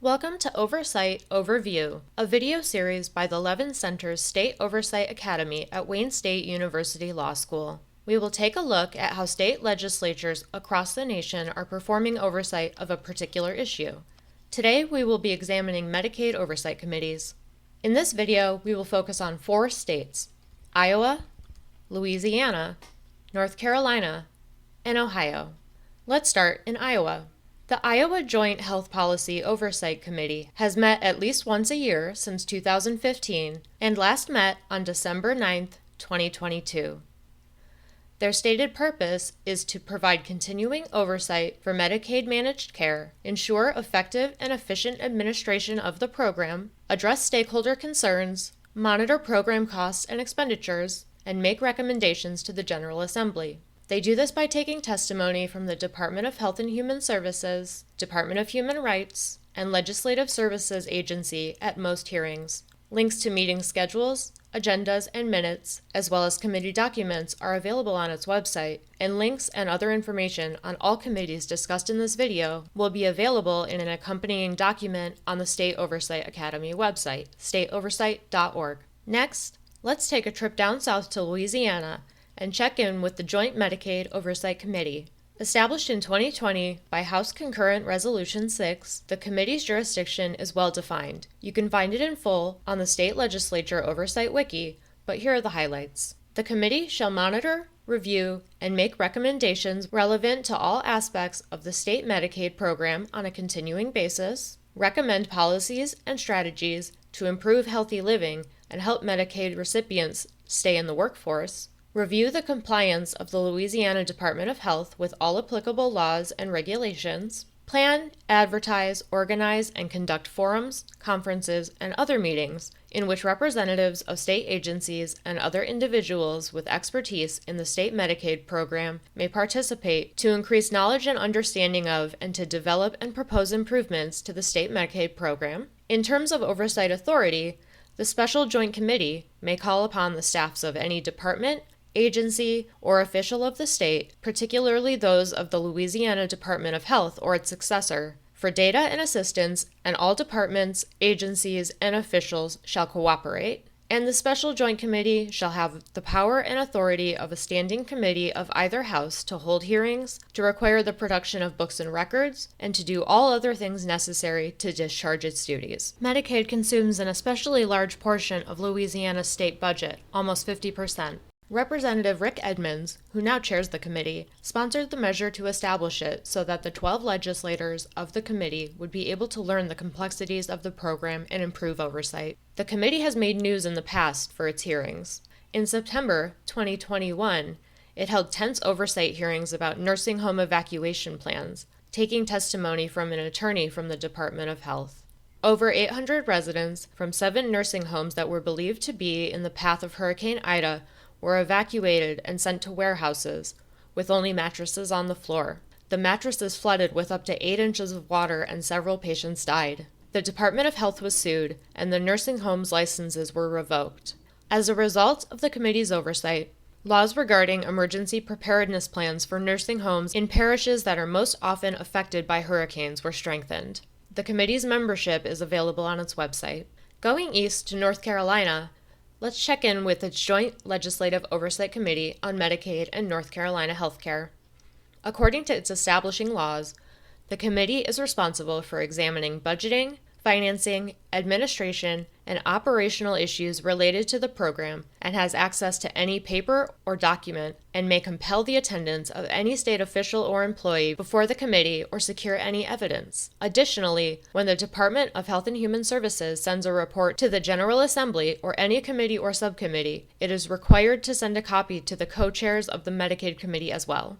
Welcome to Oversight Overview, a video series by the Levin Center's State Oversight Academy at Wayne State University Law School. We will take a look at how state legislatures across the nation are performing oversight of a particular issue. Today, we will be examining Medicaid Oversight Committees. In this video, we will focus on 4 states: Iowa, Louisiana, North Carolina, and Ohio. Let's start in Iowa. The Iowa Joint Health Policy Oversight Committee has met at least once a year since 2015 and last met on December 9, 2022. Their stated purpose is to provide continuing oversight for Medicaid managed care, ensure effective and efficient administration of the program, address stakeholder concerns, monitor program costs and expenditures, and make recommendations to the General Assembly. They do this by taking testimony from the Department of Health and Human Services, Department of Human Rights, and Legislative Services Agency at most hearings. Links to meeting schedules, agendas, and minutes, as well as committee documents, are available on its website, and links and other information on all committees discussed in this video will be available in an accompanying document on the State Oversight Academy website, stateoversight.org. Next, let's take a trip down south to Louisiana and check in with the Joint Medicaid Oversight Committee. Established in 2020 by House Concurrent Resolution 6, the committee's jurisdiction is well defined. You can find it in full on the State Legislature Oversight Wiki, but here are the highlights. The committee shall monitor, review, and make recommendations relevant to all aspects of the state Medicaid program on a continuing basis, recommend policies and strategies to improve healthy living and help Medicaid recipients stay in the workforce, review the compliance of the Louisiana Department of Health with all applicable laws and regulations, plan, advertise, organize, and conduct forums, conferences, and other meetings in which representatives of state agencies and other individuals with expertise in the state Medicaid program may participate to increase knowledge and understanding of and to develop and propose improvements to the state Medicaid program. In terms of oversight authority, the Special Joint Committee may call upon the staffs of any department, agency, or official of the state, particularly those of the Louisiana Department of Health or its successor, for data and assistance, and all departments, agencies, and officials shall cooperate, and the Special Joint Committee shall have the power and authority of a standing committee of either house to hold hearings, to require the production of books and records, and to do all other things necessary to discharge its duties. Medicaid consumes an especially large portion of Louisiana's state budget, almost 50%. Representative Rick Edmonds, who now chairs the committee, sponsored the measure to establish it so that the 12 legislators of the committee would be able to learn the complexities of the program and improve oversight. The committee has made news in the past for its hearings. In September 2021, it held tense oversight hearings about nursing home evacuation plans, taking testimony from an attorney from the Department of Health. Over 800 residents from 7 nursing homes that were believed to be in the path of Hurricane Ida were evacuated and sent to warehouses, with only mattresses on the floor. The mattresses flooded with up to 8 inches of water and several patients died. The Department of Health was sued, and the nursing homes' licenses were revoked. As a result of the committee's oversight, laws regarding emergency preparedness plans for nursing homes in parishes that are most often affected by hurricanes were strengthened. The committee's membership is available on its website. Going east to North Carolina, let's check in with its Joint Legislative Oversight Committee on Medicaid and North Carolina healthcare. According to its establishing laws, the committee is responsible for examining budgeting, financing, administration, and operational issues related to the program and has access to any paper or document and may compel the attendance of any state official or employee before the committee or secure any evidence. Additionally, when the Department of Health and Human Services sends a report to the General Assembly or any committee or subcommittee, it is required to send a copy to the co-chairs of the Medicaid Committee as well.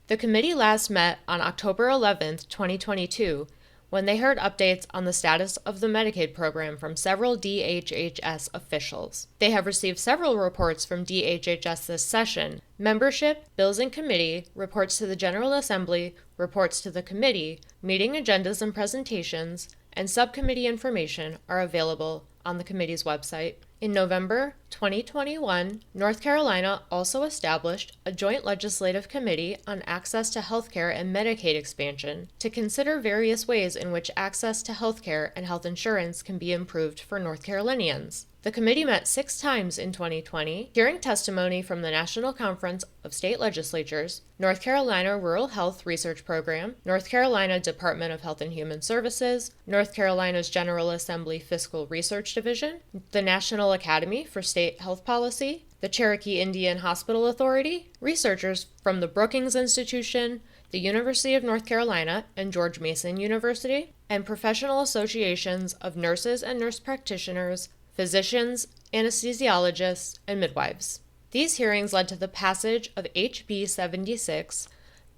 The committee last met on October 11, 2022, when they heard updates on the status of the Medicaid program from several DHHS officials. They have received several reports from DHHS this session. Membership, bills in committee, reports to the General Assembly, reports to the committee, meeting agendas and presentations, and subcommittee information are available on the committee's website. In November 2021, North Carolina also established a joint legislative committee on access to healthcare and Medicaid expansion to consider various ways in which access to healthcare and health insurance can be improved for North Carolinians. The committee met 6 times in 2020, hearing testimony from the National Conference of State Legislatures, North Carolina Rural Health Research Program, North Carolina Department of Health and Human Services, North Carolina's General Assembly Fiscal Research Division, the National Academy for State Health Policy, the Cherokee Indian Hospital Authority, researchers from the Brookings Institution, the University of North Carolina and George Mason University, and professional associations of nurses and nurse practitioners, physicians, anesthesiologists, and midwives. These hearings led to the passage of HB 76,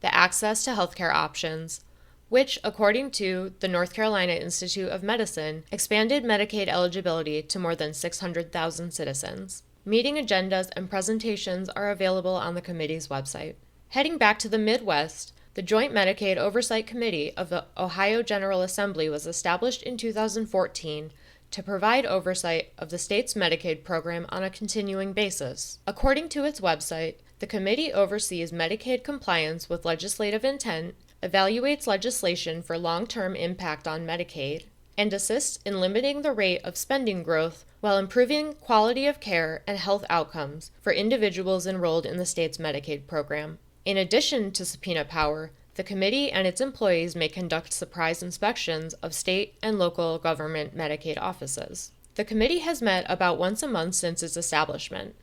the Access to Healthcare Options, which, according to the North Carolina Institute of Medicine, expanded Medicaid eligibility to more than 600,000 citizens. Meeting agendas and presentations are available on the committee's website. Heading back to the Midwest, the Joint Medicaid Oversight Committee of the Ohio General Assembly was established in 2014 to provide oversight of the state's Medicaid program on a continuing basis. According to its website, the committee oversees Medicaid compliance with legislative intent, evaluates legislation for long-term impact on Medicaid, and assists in limiting the rate of spending growth while improving quality of care and health outcomes for individuals enrolled in the state's Medicaid program. In addition to subpoena power, the committee and its employees may conduct surprise inspections of state and local government Medicaid offices. The committee has met about once a month since its establishment.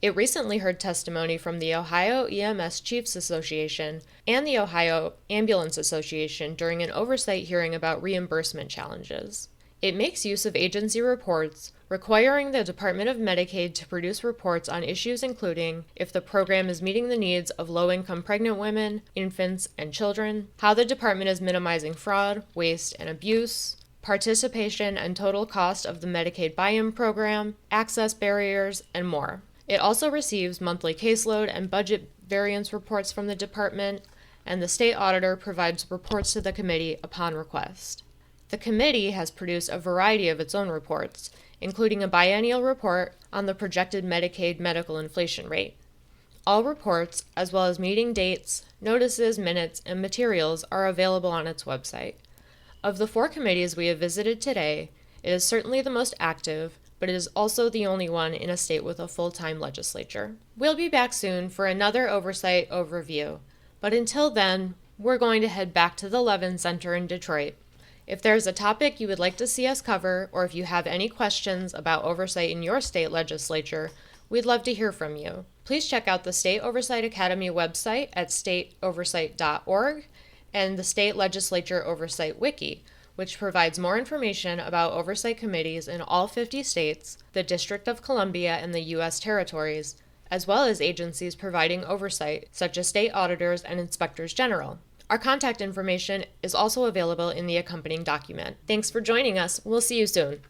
It recently heard testimony from the Ohio EMS Chiefs Association and the Ohio Ambulance Association during an oversight hearing about reimbursement challenges. It makes use of agency reports, requiring the Department of Medicaid to produce reports on issues including if the program is meeting the needs of low-income pregnant women, infants, and children, how the department is minimizing fraud, waste, and abuse, participation and total cost of the Medicaid buy-in program, access barriers, and more. It also receives monthly caseload and budget variance reports from the department, and the state auditor provides reports to the committee upon request. The committee has produced a variety of its own reports, including a biennial report on the projected Medicaid medical inflation rate. All reports, as well as meeting dates, notices, minutes, and materials, are available on its website. Of the 4 committees we have visited today, it is certainly the most active, but it is also the only one in a state with a full-time legislature. We'll be back soon for another oversight overview, but until then, we're going to head back to the Levin Center in Detroit. If there's a topic you would like to see us cover, or if you have any questions about oversight in your state legislature, we'd love to hear from you. Please check out the State Oversight Academy website at stateoversight.org and the State Legislature Oversight Wiki, which provides more information about oversight committees in all 50 states, the District of Columbia, and the U.S. territories, as well as agencies providing oversight, such as state auditors and inspectors general. Our contact information is also available in the accompanying document. Thanks for joining us. We'll see you soon.